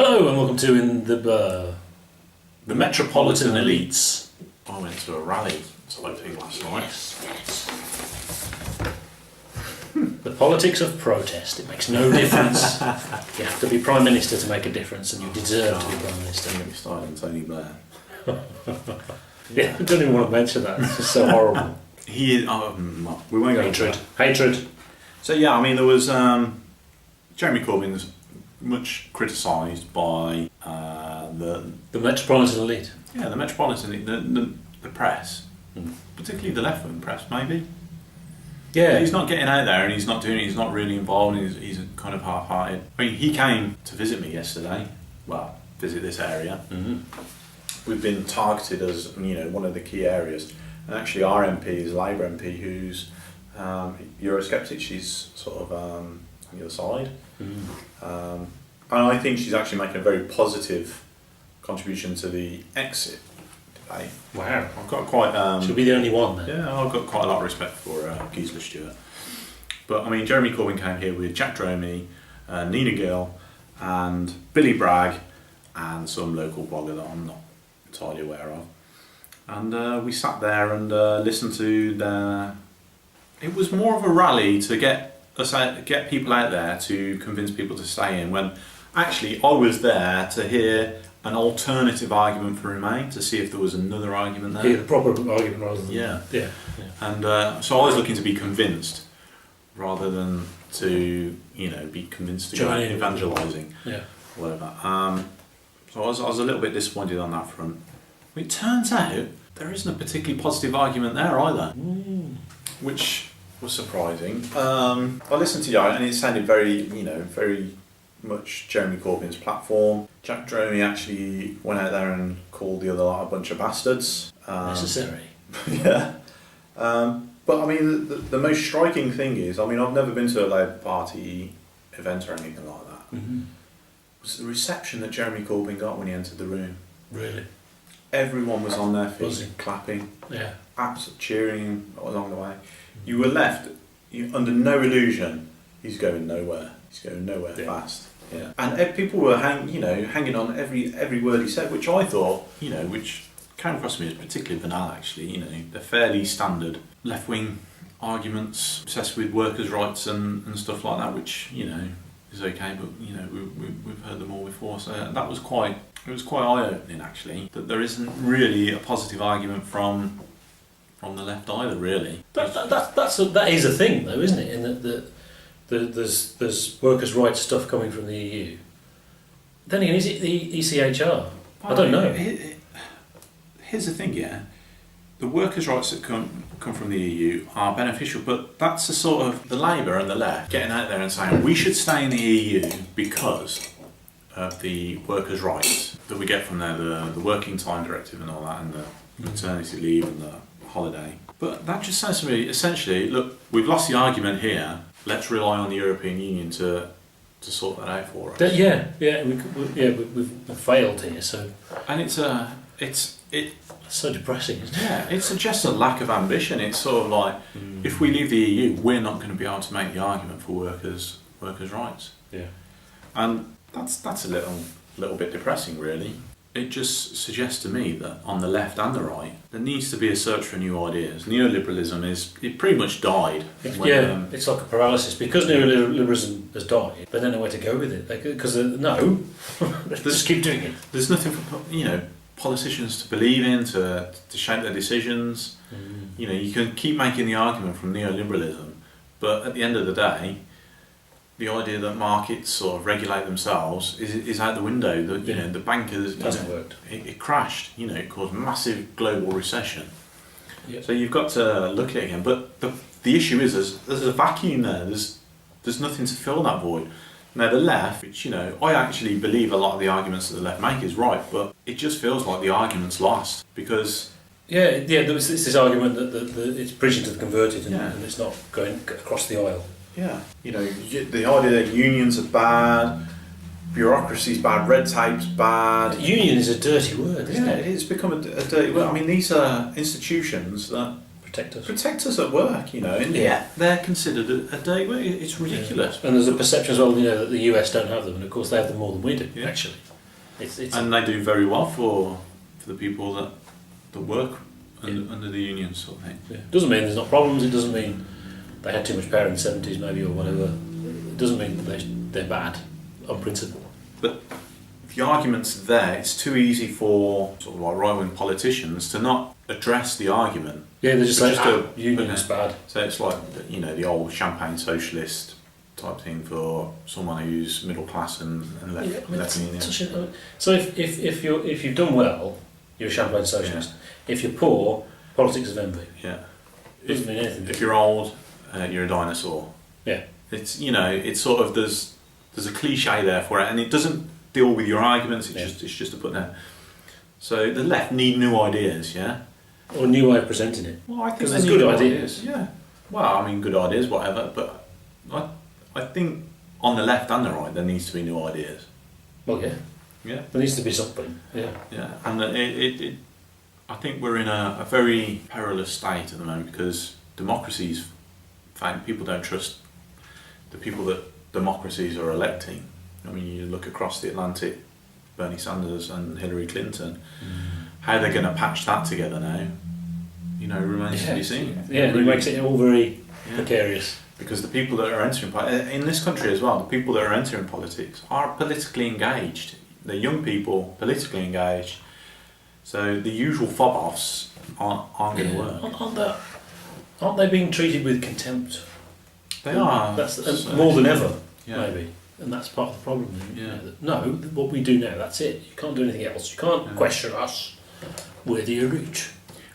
Hello and welcome to the Metropolitan Elites. I went to a rally type thing last night. Yes. The politics of protest. It makes no difference. You have to be Prime Minister to make a difference, and you deserve to be Prime Minister. Don't get me started on Tony Blair. Yeah, I don't even want to mention that. It's just so horrible. He is. We won't go into Hatred. that. Hatred. So yeah, I mean there was Jeremy Corbyn's much criticised by The Metropolitan Elite. the Metropolitan the press, particularly the left-wing press maybe. Yeah. He's not getting out there and he's not doing it. He's not really involved. He's kind of half-hearted. I mean, he came to visit me yesterday. Well, visit this area. Mm-hmm. We've been targeted as one of the key areas, and actually our MP is a Labour MP who's Eurosceptic. She's sort of on the other side, and I think she's actually making a very positive contribution to the exit debate. Wow. I've got quite. She'll be the only one then. Yeah, I've got quite a lot of respect for Gisela Stewart. But I mean, Jeremy Corbyn came here with Jack Dromey, Nina Gill, and Billy Bragg, and some local blogger that I'm not entirely aware of. And we sat there and listened to their. It was more of a rally to get people out there to convince people to stay in. When actually I was there to hear an alternative argument for Remain, to see if there was another argument there. Yeah, the proper argument rather than... Yeah. And so I was looking to be convinced rather than to, be convinced to go out evangelising. Yeah. Whatever. So I was a little bit disappointed on that front. It turns out there isn't a particularly positive argument there either, which was surprising. I listened to you and it sounded very, very much Jeremy Corbyn's platform. Jack Dromey actually went out there and called the other lot a bunch of bastards. Necessary. Yeah. But I mean, the most striking thing is, I've never been to a Labour Party event or anything like that. Mm-hmm. Was the reception that Jeremy Corbyn got when he entered the room. Really? Everyone was on their feet, Buzzing. clapping, Yeah. absolutely cheering him along the way. You were left under no illusion he's going nowhere. He's going nowhere fast. Yeah. And people were hanging on every word he said, which I thought, which came across to me as particularly banal actually. They're fairly standard left-wing arguments obsessed with workers' rights and stuff like that, which, is okay, but we've heard them all before. So that was quite eye-opening actually, that there isn't really a positive argument from the left either, really. That is a thing though, isn't it? In that there's workers' rights stuff coming from the EU. Then again, is it the ECHR? I don't know. Here's the thing, the workers' rights that come from the EU are beneficial, but that's the sort of the Labour and the left getting out there and saying we should stay in the EU because of the workers' rights that we get from there, the working time directive and all that, and the maternity leave and the holiday. But that just sounds to me, essentially, look, we've lost the argument here, let's rely on the European Union to sort that out for us. We've failed here, so... And it's so depressing, isn't it? Yeah, it suggests a lack of ambition. It's sort of like, if we leave the EU, we're not going to be able to make the argument for workers' rights. Yeah. And that's a little bit depressing, really. It just suggests to me that on the left and the right, there needs to be a search for new ideas. Neoliberalism it pretty much died. It's like a paralysis. Because neoliberalism has died, they don't know where to go with it. Because they just keep doing it. There's nothing for, politicians to believe in, to shape their decisions. You can keep making the argument from neoliberalism, but at the end of the day, the idea that markets sort of regulate themselves is out the window. The bankers, it hasn't worked. It crashed. It caused massive global recession. Yep. So you've got to look at it again. But the issue is there's a vacuum there. There's nothing to fill that void. Now the left, which I actually believe a lot of the arguments that the left make is right, but it just feels like the argument's lost because. There was this argument that it's preaching to the converted and it's not going across the aisle. Yeah, the idea that unions are bad, bureaucracy's bad, red tape's bad. Union is a dirty word, isn't it? It's become a dirty word. I mean, these are institutions that protect us. Protect us at work, you know, and yet they're considered a day where it's ridiculous. Yeah. And there's a perception as well, you know, that the US don't have them, and of course they have them more than we do. Yeah. Actually, and they do very well for the people that work under the union sort of thing. Yeah. Doesn't mean there's not problems. It doesn't mean they had too much power in the 70s maybe or whatever. It doesn't mean that they're bad on principle. But the argument's there. It's too easy for sort of like right-wing politicians to not address the argument. Yeah, they just say, union is bad. So it's like, you know, the old champagne socialist type thing for someone who's middle class and left in. So if you've done well, you're a champagne socialist. Yeah. If you're poor, politics of envy. Yeah. Doesn't mean anything. If you're old, you're a dinosaur. Yeah. It's, you know, it's sort of there's a cliche there for it, and it doesn't deal with your arguments. It's just to put there. So the left need new ideas, yeah. Or a new way of presenting it. Well, I think there's good ideas. Yeah. Well, I mean, good ideas, whatever. But I think on the left and the right, there needs to be new ideas. Well, yeah. Yeah. There needs to be something. Yeah. Yeah, and I think we're in a very perilous state at the moment because democracies, people don't trust the people that democracies are electing. I mean, you look across the Atlantic, Bernie Sanders and Hillary Clinton, how they're going to patch that together now, you know, remains to be seen. Yeah, it makes it all very precarious. Because the people that are entering, in this country as well, the people that are entering politics are politically engaged. They're young people, politically engaged. So the usual fob-offs aren't going to work. Aren't they being treated with contempt? They are. That's more than ever, maybe. And that's part of the problem. No, what we do now, that's it. You can't do anything else. You can't question us. We're the elite.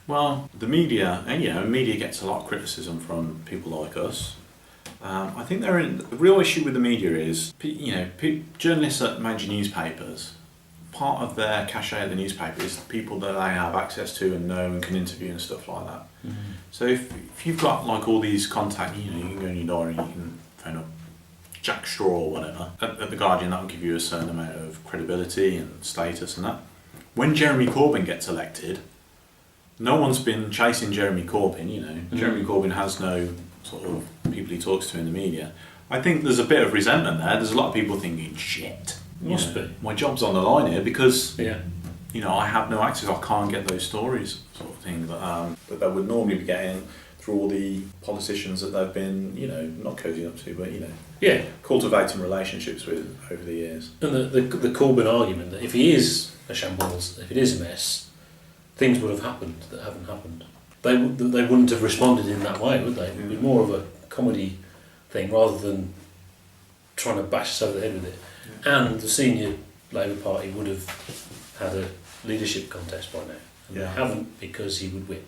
Well, the media, and media gets a lot of criticism from people like us. I think the real issue with the media is, journalists at major newspapers, part of their cachet of the newspaper is the people that they have access to and know and can interview and stuff like that. Mm-hmm. So if you've got like all these contacts, you can go in your diary, you can phone up Jack Straw or whatever. At The Guardian, that will give you a certain amount of credibility and status and that. When Jeremy Corbyn gets elected, no one's been chasing Jeremy Corbyn, Mm-hmm. Jeremy Corbyn has no sort of people he talks to in the media. I think there's a bit of resentment there. There's a lot of people thinking, shit, must be. My job's on the line here because, I have no access. I can't get those stories, sort of thing that they would normally be getting through all the politicians that they've been, not cozying up to, but cultivating relationships with over the years. And the Corbyn argument that if he is a shambles, if it is a mess, things would have happened that haven't happened. They wouldn't have responded in that way, would they? It would be more of a comedy thing rather than trying to bash us over the head with it. Yeah. And the senior Labour Party would have had a leadership contest by now. And they haven't because he would win.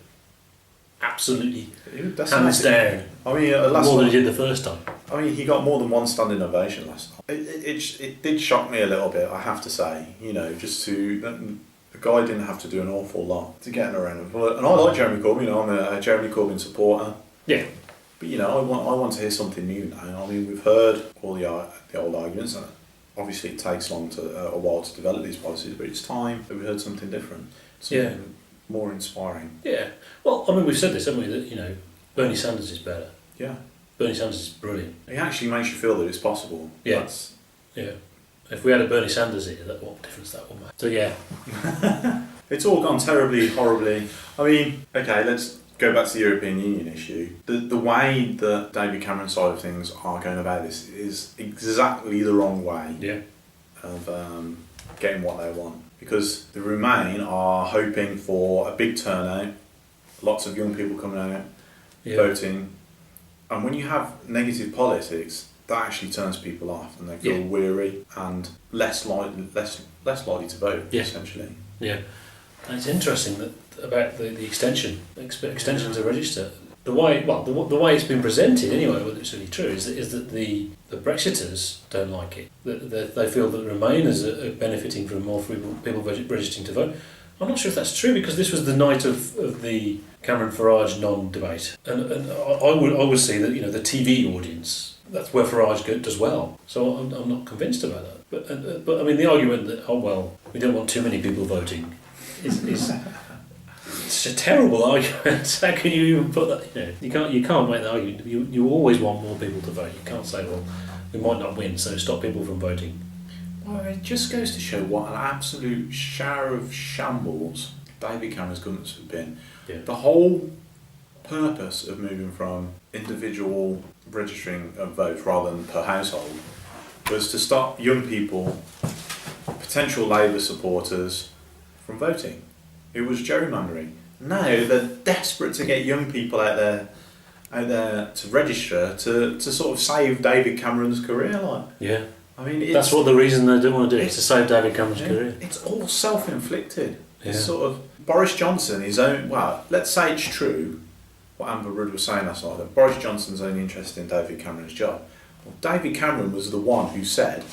Absolutely. Hands down. I mean, more than he did the first time. I mean, he got more than one standing ovation last time. It did shock me a little bit, I have to say. The guy didn't have to do an awful lot to get around him. And I like Jeremy Corbyn, I'm a Jeremy Corbyn supporter. Yeah. But I want to hear something new now. I mean, we've heard all the old arguments. Obviously, it takes a while to develop these policies, but it's time that we heard something different, something more inspiring. Yeah. Well, I mean, we've said this, haven't we? That Bernie Sanders is better. Yeah. Bernie Sanders is brilliant. It actually makes you feel that it's possible. Yeah. Yeah. If we had a Bernie Sanders here, what difference that would make? So yeah. It's all gone terribly, horribly. I mean, okay, let's go back to the European Union issue. The way that David Cameron's side of things are going about this is exactly the wrong way of getting what they want. Because the Remain are hoping for a big turnout, lots of young people coming out, voting. And when you have negative politics, that actually turns people off and they feel weary and less likely to vote, essentially. Yeah. And it's interesting that about the extension to register. The way it's been presented anyway, whether it's really true, is that the Brexiters don't like it. They feel that the Remainers are benefiting from more people registering to vote. I'm not sure if that's true because this was the night of the Cameron-Farage non-debate, and I would see that the TV audience. That's where Farage does well. So I'm not convinced about that. But I mean the argument that we don't want too many people voting is It's a terrible argument. How can you even put that? You can't make that argument. You always want more people to vote. You can't say, well, we might not win, so stop people from voting. Well, it just goes to show what an absolute shower of shambles David Cameron's governments have been. Yeah. The whole purpose of moving from individual registering of votes rather than per household was to stop young people, potential Labour supporters, from voting. It was gerrymandering. Now they're desperate to get young people out there to register to sort of save David Cameron's career. Yeah. I mean, that's what the reason they do want to do, is to save David Cameron's career. It's all self-inflicted. Yeah. It's sort of Boris Johnson, his own. Well, let's say it's true what Amber Rudd was saying last night, that Boris Johnson's only interested in David Cameron's job. Well, David Cameron was the one who said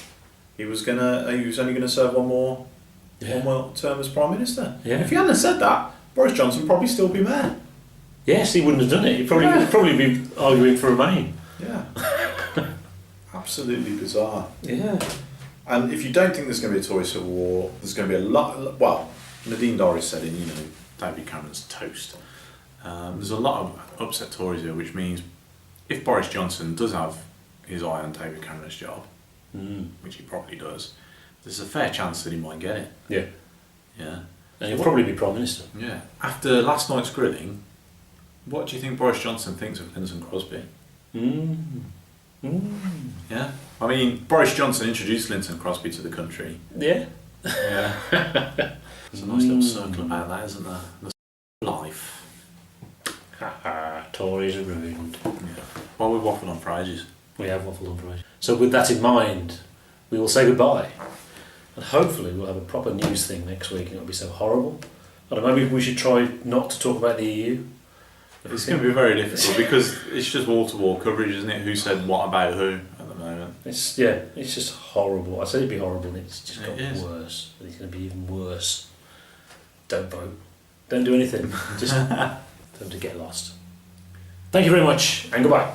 he was only going to serve one more term as Prime Minister. Yeah. If he hadn't said that, Boris Johnson would probably still be mayor. Yes, he wouldn't have done it. He'd probably be arguing for Remain. Yeah. Absolutely bizarre. Yeah. And if you don't think there's going to be a Tory Civil War, there's going to be a lot. Well, Nadine Dorries said in David Cameron's toast. There's a lot of upset Tories here, which means if Boris Johnson does have his eye on David Cameron's job, which he probably does, there's a fair chance that he might get it. Yeah. Yeah. And he'll probably be Prime Minister. Yeah. After last night's grilling, what do you think Boris Johnson thinks of Linton Crosby? Yeah. I mean, Boris Johnson introduced Linton Crosby to the country. Yeah. Yeah. There's a nice little circle about that, isn't there? The life. Tories are ruined. Yeah. Well, we've waffled on for ages. We have waffled on for ages. So with that in mind, we will say goodbye. And hopefully we'll have a proper news thing next week and it'll be so horrible. I don't know, maybe we should try not to talk about the EU. It's going to be very difficult because it's just wall-to-wall coverage, isn't it? Who said what about who at the moment? It's just horrible. I said it'd be horrible and it's just got worse. But it's going to be even worse. Don't vote. Don't do anything. Just time to get lost. Thank you very much and goodbye.